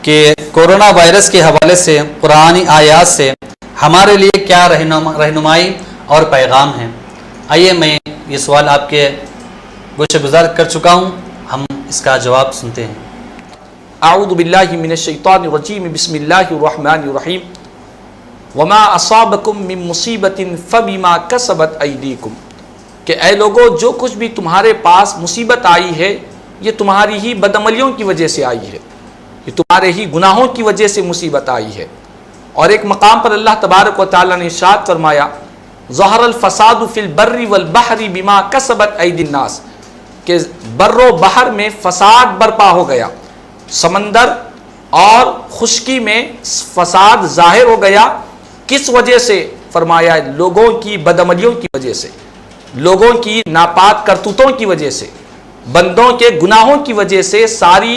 کہ corona virus کے حوالے سے قرآنی آیات سے ہمارے لیے کیا رہنمائی اور پیغام ہیں۔ آئیے میں یہ سوال آپ کے گوشے گزار کر چکا ہوں، ہم اس کا جواب سنتے ہیں۔ اعوذ باللہ من الشیطان الرجیم، بسم اللہ الرحمن الرحیم۔ وما اصابکم من مصیبت فبما کسبت ایدیکم، کہ اے لوگو جو کچھ بھی تمہارے پاس مصیبت آئی ہے یہ تمہاری ہی بدعملیوں کی وجہ سے آئی ہے، یہ تمہارے ہی گناہوں کی وجہ سے مصیبت آئی ہے۔ اور ایک مقام پر اللہ تبارک و تعالی نے ارشاد فرمایا ظہر الفساد فی البر والبحر بما کسبت ایدی الناس، کہ بر و بحر میں فساد برپا ہو گیا، سمندر اور خشکی میں فساد ظاہر ہو گیا۔ کس وجہ سے؟ فرمایا لوگوں کی بدعملیوں کی وجہ سے، لوگوں کی ناپاک کرتوتوں کی وجہ سے، بندوں کے گناہوں کی وجہ سے ساری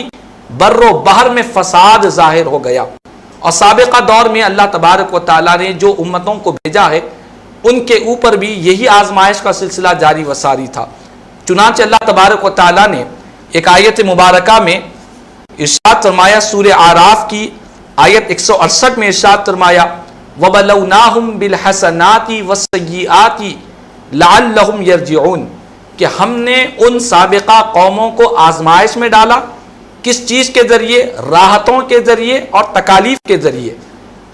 بر و بحر میں فساد ظاہر ہو گیا۔ اور سابقہ دور میں اللہ تبارک و تعالیٰ نے جو امتوں کو بھیجا ہے ان کے اوپر بھی یہی آزمائش کا سلسلہ جاری و ساری تھا۔ چنانچہ اللہ تبارک و تعالیٰ نے ایک آیت مبارکہ میں ارشاد فرمایا، سورہ اعراف کی آیت 168 میں ارشاد فرمایا وَبَلَوْنَاهُمْ بِالْحَسَنَاتِ وَالسَّيِّئَاتِ لَعَلَّهُمْ يَرْجِعُونَ، کہ ہم نے ان سابقہ قوموں کو آزمائش میں ڈالا۔ کس چیز کے ذریعے؟ راحتوں کے ذریعے اور تکالیف کے ذریعے۔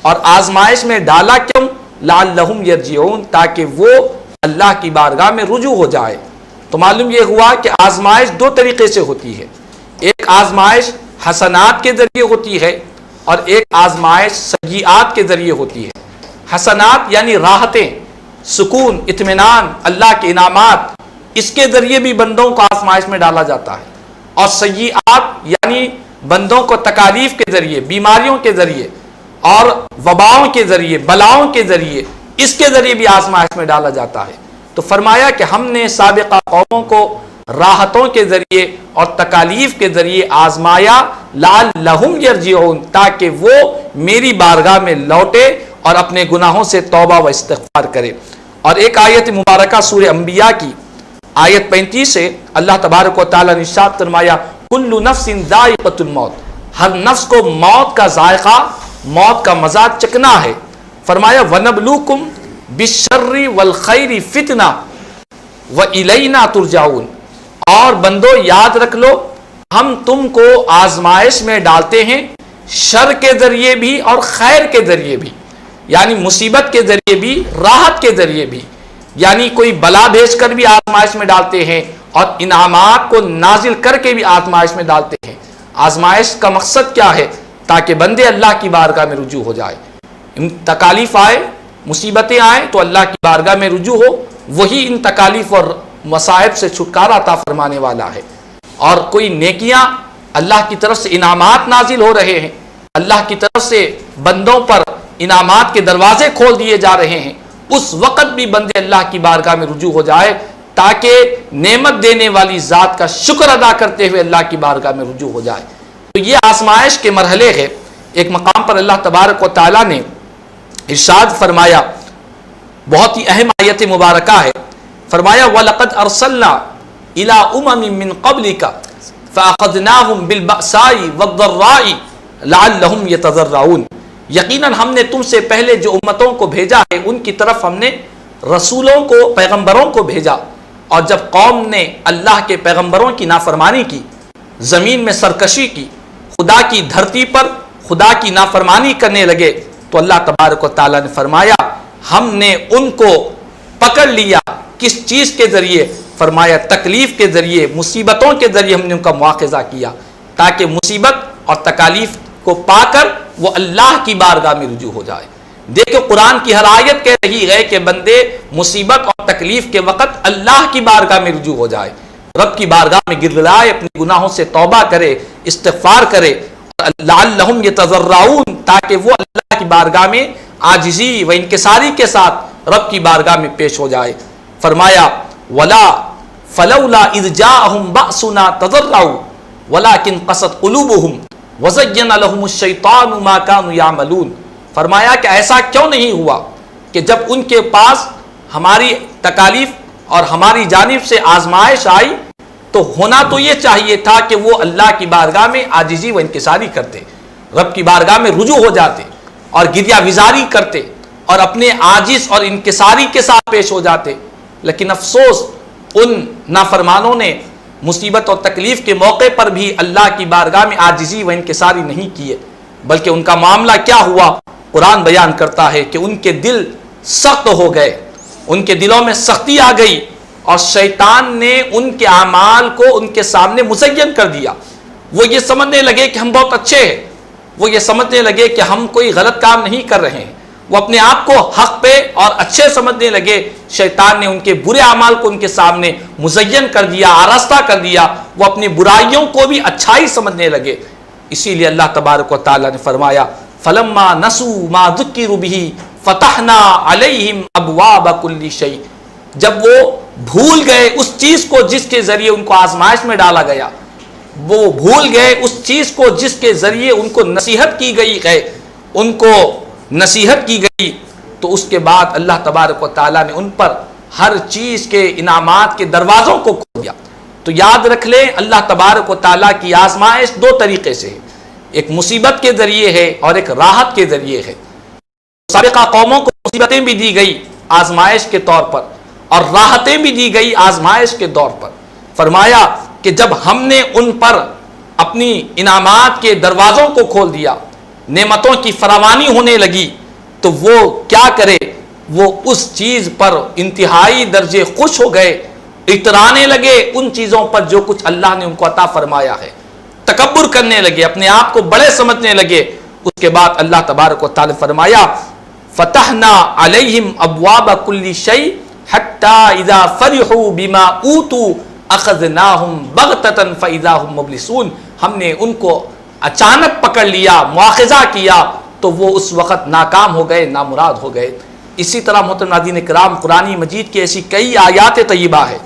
اور آزمائش میں ڈالا کیوں؟ لَعَلَّهُمْ يَرْجِعُونَ، تاکہ وہ اللہ کی بارگاہ میں رجوع ہو جائے۔ تو معلوم یہ ہوا کہ آزمائش دو طریقے سے ہوتی ہے، ایک آزمائش حسنات کے ذریعے ہوتی ہے اور ایک آزمائش سیئات کے ذریعے ہوتی ہے۔ حسنات یعنی راحتیں، سکون، اطمینان، اللہ کے انعامات، اس کے ذریعے بھی بندوں کو آزمائش میں ڈالا جاتا ہے۔ اور سیئات یعنی بندوں کو تکالیف کے ذریعے، بیماریوں کے ذریعے اور وباؤں کے ذریعے، بلاؤں کے ذریعے، اس کے ذریعے بھی آزمائش میں ڈالا جاتا ہے۔ تو فرمایا کہ ہم نے سابقہ قوموں کو راحتوں کے ذریعے اور تکالیف کے ذریعے آزمایا لعلہم یرجعون، تاکہ وہ میری بارگاہ میں لوٹے اور اپنے گناہوں سے توبہ و استغفار کرے۔ اور ایک آیت مبارکہ سورہ انبیاء کی آیت 35 سے اللہ تبارک و تعالیٰ نے ارشاد فرمایا کل نفس ذائقۃ الموت، ہر نفس کو موت کا ذائقہ، موت کا مزہ چکنا ہے۔ فرمایا وَنَبْلُوكُمْ بِالشَّرِّ وَالْخَيْرِ فِتْنَةً وَإِلَيْنَا تُرْجَعُونَ، اور بندو یاد رکھ لو ہم تم کو آزمائش میں ڈالتے ہیں شر کے ذریعے بھی اور خیر کے ذریعے بھی، یعنی مصیبت کے ذریعے بھی، راحت کے ذریعے بھی، یعنی کوئی بلا بھیج کر بھی آزمائش میں ڈالتے ہیں اور انعامات کو نازل کر کے بھی آزمائش میں ڈالتے ہیں۔ آزمائش کا مقصد کیا ہے؟ تاکہ بندے اللہ کی بارگاہ میں رجوع ہو جائے۔ ان تکالیف آئے، مصیبتیں آئیں تو اللہ کی بارگاہ میں رجوع ہو، وہی ان تکالیف اور مصائب سے چھٹکارا عطا فرمانے والا ہے۔ اور کوئی نیکیاں، اللہ کی طرف سے انعامات نازل ہو رہے ہیں، اللہ کی طرف سے بندوں پر انعامات کے دروازے کھول دیے جا رہے ہیں، اس وقت بھی بندے اللہ کی بارگاہ میں رجوع ہو جائے تاکہ نعمت دینے والی ذات کا شکر ادا کرتے ہوئے اللہ کی بارگاہ میں رجوع ہو جائے۔ تو یہ آزمائش کے مرحلے ہے۔ ایک مقام پر اللہ تبارک و تعالیٰ نے ارشاد فرمایا، بہت ہی اہم آیت مبارکہ ہے، فرمایا وَلَقَدْ أَرْسَلْنَا إِلَىٰ أُمَمٍ مِّن قَبْلِكَ فَأَخَذْنَاهُمْ بِالْبَأْسَاءِ وَالضَّرَّاءِ لَعَلَّهُمْ يَتَضَرَّعُونَ، یقیناً ہم نے تم سے پہلے جو امتوں کو بھیجا ہے ان کی طرف ہم نے رسولوں کو، پیغمبروں کو بھیجا، اور جب قوم نے اللہ کے پیغمبروں کی نافرمانی کی، زمین میں سرکشی کی، خدا کی دھرتی پر خدا کی نافرمانی کرنے لگے، تو اللہ تبارک و تعالیٰ نے فرمایا ہم نے ان کو پکڑ لیا۔ کس چیز کے ذریعے؟ فرمایا تکلیف کے ذریعے، مصیبتوں کے ذریعے ہم نے ان کا مواخذہ کیا، تاکہ مصیبت اور تکالیف کو پا کر وہ اللہ کی بارگاہ میں رجوع ہو جائے۔ دیکھو قرآن کی ہر آیت کہہ رہی ہے کہ بندے مصیبت اور تکلیف کے وقت اللہ کی بارگاہ میں رجوع ہو جائے، رب کی بارگاہ میں گڑگڑائے، اپنے گناہوں سے توبہ کرے، استغفار کرے، لعلہم یتضرعون، تاکہ وہ اللہ کی بارگاہ میں عاجزی و انکساری کے ساتھ رب کی بارگاہ میں پیش ہو جائے۔ فرمایا ولا فلولا اذ جاءہم بأسنا تضرعوا ولکن قست قلوبہم وزین لہم الشیطان ما کانوا یعملون، فرمایا کہ ایسا کیوں نہیں ہوا کہ جب ان کے پاس ہماری تکالیف اور ہماری جانب سے آزمائش آئی تو ہونا تو یہ چاہیے تھا کہ وہ اللہ کی بارگاہ میں عاجزی و انکساری کرتے، رب کی بارگاہ میں رجوع ہو جاتے اور گریہ وزاری کرتے اور اپنے عاجز اور انکساری کے ساتھ پیش ہو جاتے. لیکن افسوس ان نافرمانوں نے مصیبت اور تکلیف کے موقع پر بھی اللہ کی بارگاہ میں عاجزی و انکساری نہیں کیے، بلکہ ان کا معاملہ کیا ہوا؟ قرآن بیان کرتا ہے کہ ان کے دل سخت ہو گئے، ان کے دلوں میں سختی آ گئی اور شیطان نے ان کے اعمال کو ان کے سامنے مزین کر دیا. وہ یہ سمجھنے لگے کہ ہم بہت اچھے ہیں، وہ یہ سمجھنے لگے کہ ہم کوئی غلط کام نہیں کر رہے ہیں، وہ اپنے آپ کو حق پہ اور اچھے سمجھنے لگے. شیطان نے ان کے برے اعمال کو ان کے سامنے مزین کر دیا، آراستہ کر دیا، وہ اپنی برائیوں کو بھی اچھائی سمجھنے لگے. اسی لیے اللہ تبارک و تعالیٰ نے فرمایا فَلَمَّا نَسُوا مَا ذُكِّرُوا بِهِ فَتَحْنَا عَلَيْهِمْ أَبْوَابَ كُلِّ شَيْءٍ. جب وہ بھول گئے اس چیز کو جس کے ذریعے ان کو آزمائش میں ڈالا گیا، وہ بھول گئے اس چیز کو جس کے ذریعے ان کو نصیحت کی گئی ہے، ان کو نصیحت کی گئی، تو اس کے بعد اللہ تبارک و تعالیٰ نے ان پر ہر چیز کے انعامات کے دروازوں کو کھول دیا. تو یاد رکھ لیں اللہ تبارک و تعالیٰ کی آزمائش دو طریقے سے ہے، ایک مصیبت کے ذریعے ہے اور ایک راحت کے ذریعے ہے. سابقہ قوموں کو مصیبتیں بھی دی گئی آزمائش کے طور پر اور راحتیں بھی دی گئی آزمائش کے طور پر. فرمایا کہ جب ہم نے ان پر اپنی انعامات کے دروازوں کو کھول دیا، نعمتوں کی فراوانی ہونے لگی، تو وہ کیا کرے؟ وہ اس چیز پر انتہائی درجے خوش ہو گئے، اترانے لگے ان چیزوں پر جو کچھ اللہ نے ان کو عطا فرمایا ہے، تکبر کرنے لگے، اپنے آپ کو بڑے سمجھنے لگے. اس کے بعد اللہ تبارک و تعالی فرمایا فتحنا علیہم ابواب کل شیء حتی اذا فرحوا بما اوتوا اخذناہم بغتۃ فاذا هم مبلسون. ہم نے ان کو اچانک پکڑ لیا، مواخذہ کیا، تو وہ اس وقت ناکام ہو گئے، نامراد ہو گئے. اسی طرح محترم ناظرین کرام قرآن مجید کی ایسی کئی آیات طیبہ ہے،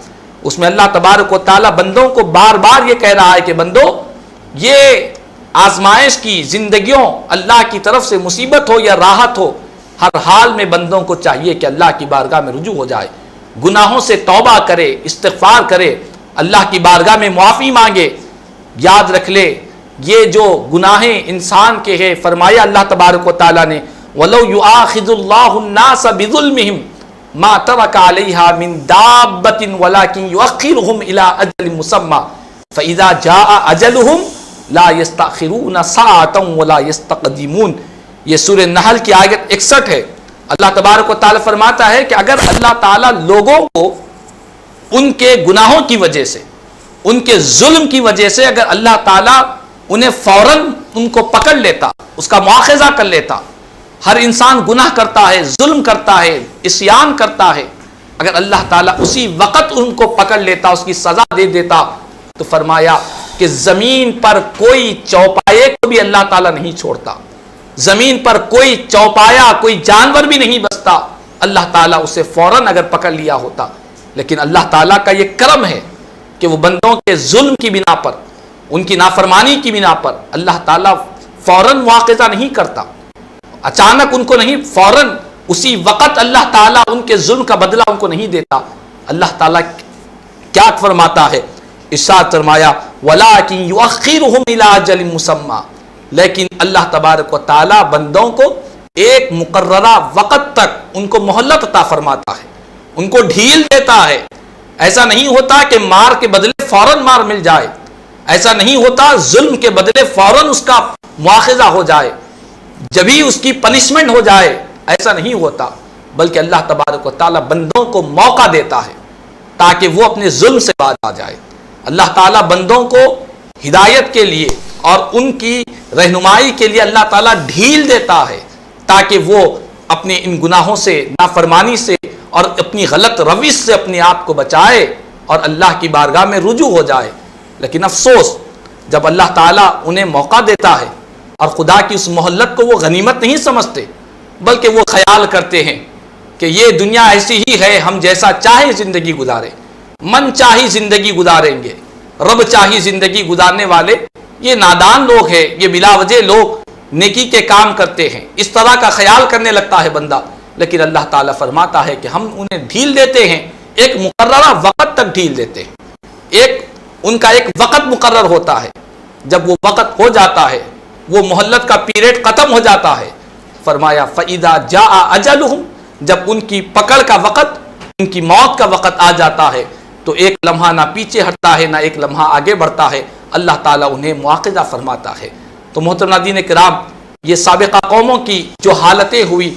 اس میں اللہ تبارک و تعالی بندوں کو بار بار یہ کہہ رہا ہے کہ بندو، یہ آزمائش کی زندگیوں، اللہ کی طرف سے مصیبت ہو یا راحت ہو، ہر حال میں بندوں کو چاہیے کہ اللہ کی بارگاہ میں رجوع ہو جائے، گناہوں سے توبہ کرے، استغفار کرے، اللہ کی بارگاہ میں معافی مانگے. یاد رکھ لے یہ جو گناہیں انسان کے ہیں، فرمایا اللہ تبارک و تعالیٰ نے وَلَوْ يُؤَاخِذُ اللَّهُ النَّاسَ بِظُلْمِهِمْ مَا تَرَكَ عَلَيْهَا مِنْ دَابَّةٍ وَلَكِنْ يُؤَخِّرُهُمْ إِلَىٰ أَجَلٍ مُّسَمًّى فَإِذَا جَاءَ أَجَلُهُمْ لَا يَسْتَأْخِرُونَ سَاعَةً وَلَا يَسْتَقْدِمُونَ. یہ سورہ نحل کی آیت 61 ہے. اللہ تبارک و تعالیٰ فرماتا ہے کہ اگر اللہ تعالیٰ لوگوں کو ان کے گناہوں کی وجہ سے، ان کے ظلم کی وجہ سے اگر اللہ تعالیٰ انہیں فوراً ان کو پکڑ لیتا، اس کا مواخذہ کر لیتا. ہر انسان گناہ کرتا ہے، ظلم کرتا ہے، عصیان کرتا ہے. اگر اللہ تعالیٰ اسی وقت ان کو پکڑ لیتا، اس کی سزا دے دیتا، تو فرمایا کہ زمین پر کوئی چوپائے کو بھی اللہ تعالیٰ نہیں چھوڑتا، زمین پر کوئی چوپایا، کوئی جانور بھی نہیں بچتا. اللہ تعالیٰ اسے فوراً اگر پکڑ لیا ہوتا. لیکن اللہ تعالیٰ کا یہ کرم ہے کہ وہ بندوں کے ظلم کی بنا پر، ان کی نافرمانی کی بنا پر اللہ تعالیٰ فوراً مواخذہ نہیں کرتا، اچانک ان کو نہیں، فوراً اسی وقت اللہ تعالیٰ ان کے ظلم کا بدلہ ان کو نہیں دیتا. اللہ تعالیٰ کیا فرماتا ہے؟ ارشاد فرمایا وَلَٰكِن يُؤَخِّرُهُمْ إِلَىٰ أَجَلٍ مُّسَمًّى. لیکن اللہ تبارک و تعالیٰ بندوں کو ایک مقررہ وقت تک ان کو مہلت عطا فرماتا ہے، ان کو ڈھیل دیتا ہے. ایسا نہیں ہوتا کہ مار کے بدلے فوراً مار مل جائے، ایسا نہیں ہوتا ظلم کے بدلے فوراً اس کا مواخذہ ہو جائے، جبھی اس کی پنشمنٹ ہو جائے، ایسا نہیں ہوتا. بلکہ اللہ تبارک و تعالیٰ بندوں کو موقع دیتا ہے تاکہ وہ اپنے ظلم سے باز آ جائے. اللہ تعالیٰ بندوں کو ہدایت کے لیے اور ان کی رہنمائی کے لیے اللہ تعالیٰ ڈھیل دیتا ہے تاکہ وہ اپنے ان گناہوں سے، نافرمانی سے اور اپنی غلط روش سے اپنے آپ کو بچائے اور اللہ کی بارگاہ میں رجوع ہو جائے. لیکن افسوس جب اللہ تعالیٰ انہیں موقع دیتا ہے اور خدا کی اس مہلت کو وہ غنیمت نہیں سمجھتے، بلکہ وہ خیال کرتے ہیں کہ یہ دنیا ایسی ہی ہے، ہم جیسا چاہے زندگی گزارے، من چاہی زندگی گزاریں گے، رب چاہی زندگی گزارنے والے یہ نادان لوگ ہیں، یہ بلا وجہ لوگ نیکی کے کام کرتے ہیں. اس طرح کا خیال کرنے لگتا ہے بندہ. لیکن اللہ تعالیٰ فرماتا ہے کہ ہم انہیں ڈھیل دیتے ہیں، ایک مقررہ وقت تک ڈھیل دیتے ہیں. ان کا ایک وقت مقرر ہوتا ہے، جب وہ وقت ہو جاتا ہے وہ مہلت کا پیریڈ ختم ہو جاتا ہے. فرمایا فَإِذَا جَاءَ أَجَلُهُمْ، جب ان کی پکڑ کا وقت، ان کی موت کا وقت آ جاتا ہے تو ایک لمحہ نہ پیچھے ہٹتا ہے نہ ایک لمحہ آگے بڑھتا ہے، اللہ تعالیٰ انہیں مواخذہ فرماتا ہے. تو محترم ناظرین کرام، یہ سابقہ قوموں کی جو حالتیں ہوئی،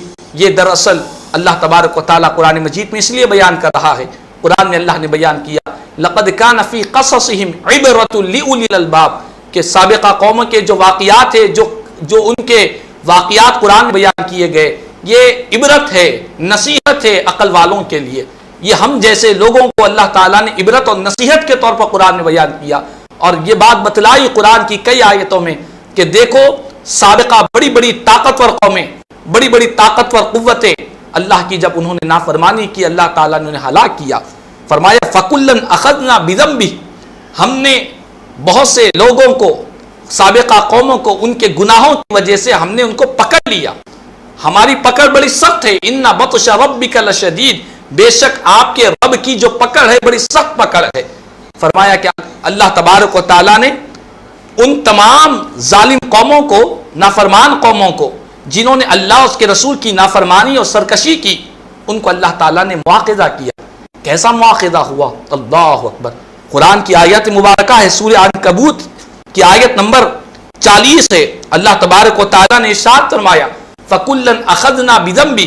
یہ دراصل اللہ تبارک و تعالیٰ قرآن مجید میں اس لیے بیان کر رہا ہے. قرآن میں اللہ نے بیان کیا لَقَدْ كَانَ فِي قَصَصِهِمْ عِبْرَةٌ لِأُولِي الْأَلْبَابِ، کہ سابقہ قوموں کے جو واقعات ہیں، جو ان کے واقعات قرآن میں بیان کیے گئے، یہ عبرت ہے، نصیحت ہے عقل والوں کے لیے. یہ ہم جیسے لوگوں کو اللہ تعالیٰ نے عبرت اور نصیحت کے طور پر قرآن میں بیان کیا. اور یہ بات بتلائی قرآن کی کئی آیتوں میں کہ دیکھو سابقہ بڑی بڑی طاقتور قومیں، بڑی بڑی طاقتور قوتیں، اللہ کی جب انہوں نے نافرمانی کی اللہ تعالیٰ نے انہیں ہلاک کیا. فرمایا فَكُلًّا أَخَذْنَا بِذَنبِهِ، ہم نے بہت سے لوگوں کو، سابقہ قوموں کو ان کے گناہوں کی وجہ سے ہم نے ان کو پکڑ لیا. ہماری پکڑ بڑی سخت ہے. إِنَّ بَطْشَ رَبِّكَ لَشَدِيدٌ، بے شک آپ کے رب کی جو پکڑ ہے بڑی سخت پکڑ ہے. فرمایا کہ اللہ تبارک و تعالیٰ نے ان تمام ظالم قوموں کو، نافرمان قوموں کو، جنہوں نے اللہ اس کے رسول کی نافرمانی اور سرکشی کی، ان کو اللہ تعالیٰ نے مواخذہ کیا. کیسا مواخذہ ہوا؟ اللہ اکبر. قرآن کی آیت مبارکہ ہے، سورہ عنکبوت کی آیت نمبر 40 ہے. اللہ تبارک و تعالیٰ نے ارشاد فرمایا فَكُلًّا أَخَذْنَا بِذَنبِهِ،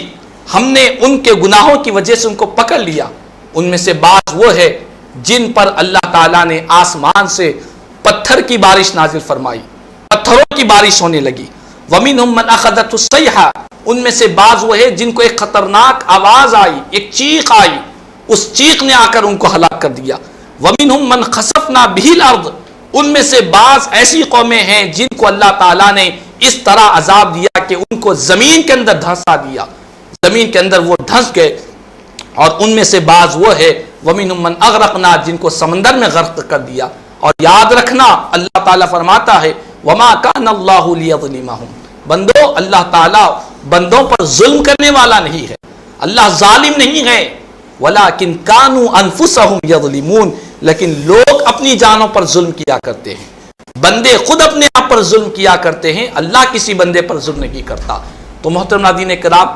ہم نے ان کے گناہوں کی وجہ سے ان کو پکڑ لیا. ان میں سے بعض وہ ہے جن پر اللہ تعالیٰ نے آسمان سے پتھر کی بارش نازل فرمائی، پتھروں کی بارش ہونے لگی. وَمِنْهُمْ مَنْ أَخَذَتْهُ الصَّيْحَةُ، ان میں سے بعض وہ ہے جن کو ایک خطرناک آواز آئی، ایک چیخ آئی، اس چیخ نے آ کر ان کو ہلاک کر دیا. وَمِنْهُمْ مَنْ خَسَفْنَا بِهِ الْأَرْضِ، ان میں سے بعض ایسی قومیں ہیں جن کو اللہ تعالیٰ نے اس طرح عذاب دیا کہ ان کو زمین کے اندر دھنسا دیا، زمین کے اندر وہ دھنس گئے. اور ان میں سے بعض وہ ہے وَمِنْهُمْ مَنْ أَغْرَقْنَا، جن کو سمندر میں غرق کر دیا. اور یاد رکھنا اللہ تعالیٰ فرماتا ہے وَمَا كَانَ اللَّهُ لِيَظْلِمَهُمْ، بندو اللہ تعالیٰ بندوں پر ظلم کرنے والا نہیں ہے، اللہ ظالم نہیں ہے. وَلَكِنْ كَانُوا أَنفُسَهُمْ يَظْلِمُونَ، لیکن لوگ اپنی جانوں پر ظلم کیا کرتے ہیں. بندے خود اپنے آپ پر ظلم کیا کرتے ہیں، اللہ کسی بندے پر ظلم نہیں کرتا. تو محترم ناظرین کرام،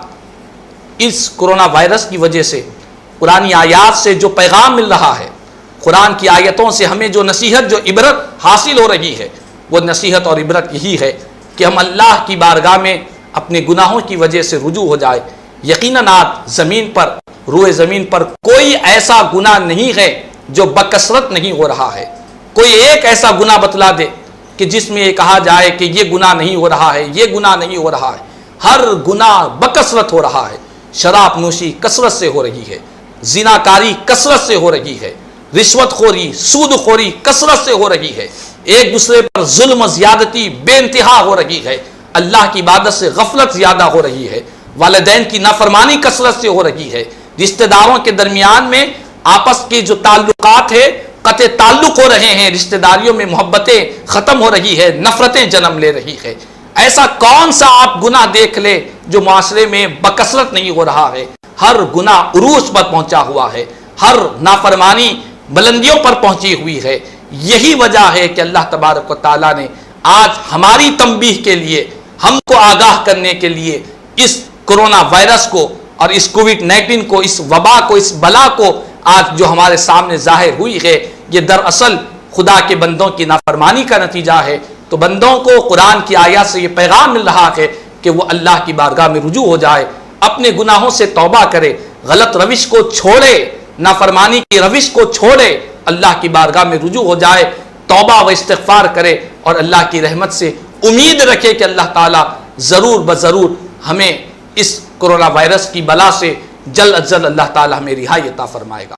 اس کرونا وائرس کی وجہ سے قرآن آیات سے جو پیغام مل رہا ہے، قرآن کی آیتوں سے ہمیں جو نصیحت، جو عبرت حاصل ہو رہی ہے، وہ نصیحت اور عبرت یہی ہے کہ ہم اللہ کی بارگاہ میں اپنے گناہوں کی وجہ سے رجوع ہو جائے. یقیناً آج زمین پر، روئے زمین پر کوئی ایسا گناہ نہیں ہے جو بکثرت نہیں ہو رہا ہے. کوئی ایک ایسا گناہ بتلا دے کہ جس میں یہ کہا جائے کہ یہ گناہ نہیں ہو رہا ہے، یہ گناہ نہیں ہو رہا ہے. ہر گناہ بکثرت ہو رہا ہے. شراب نوشی کثرت سے ہو رہی ہے، زنا کاری کثرت سے ہو رہی ہے، رشوت خوری، سود خوری کثرت سے ہو رہی ہے، ایک دوسرے پر ظلم و زیادتی بے انتہا ہو رہی ہے، اللہ کی عبادت سے غفلت زیادہ ہو رہی ہے، والدین کی نافرمانی کثرت سے ہو رہی ہے، رشتہ داروں کے درمیان میں آپس کے جو تعلقات ہیں قطع تعلق ہو رہے ہیں، رشتہ داریوں میں محبتیں ختم ہو رہی ہے، نفرتیں جنم لے رہی ہے. ایسا کون سا آپ گناہ دیکھ لے جو معاشرے میں بکثرت نہیں ہو رہا ہے؟ ہر گناہ عروج پر پہنچا ہوا ہے، ہر نافرمانی بلندیوں پر پہنچی ہوئی ہے. یہی وجہ ہے کہ اللہ تبارک و تعالیٰ نے آج ہماری تنبیہ کے لیے، ہم کو آگاہ کرنے کے لیے اس کرونا وائرس کو اور اس کووڈ-19 کو، اس وبا کو، اس بلا کو آج جو ہمارے سامنے ظاہر ہوئی ہے، یہ دراصل خدا کے بندوں کی نافرمانی کا نتیجہ ہے. تو بندوں کو قرآن کی آیات سے یہ پیغام مل رہا ہے کہ وہ اللہ کی بارگاہ میں رجوع ہو جائے، اپنے گناہوں سے توبہ کرے، غلط روش کو چھوڑے، نافرمانی کی روش کو چھوڑے، اللہ کی بارگاہ میں رجوع ہو جائے، توبہ و استغفار کرے اور اللہ کی رحمت سے امید رکھے کہ اللہ تعالیٰ ضرور بضرور ہمیں اس کرونا وائرس کی بلا سے جلد از جلد اللہ تعالیٰ ہمیں رہائی عطا فرمائے گا.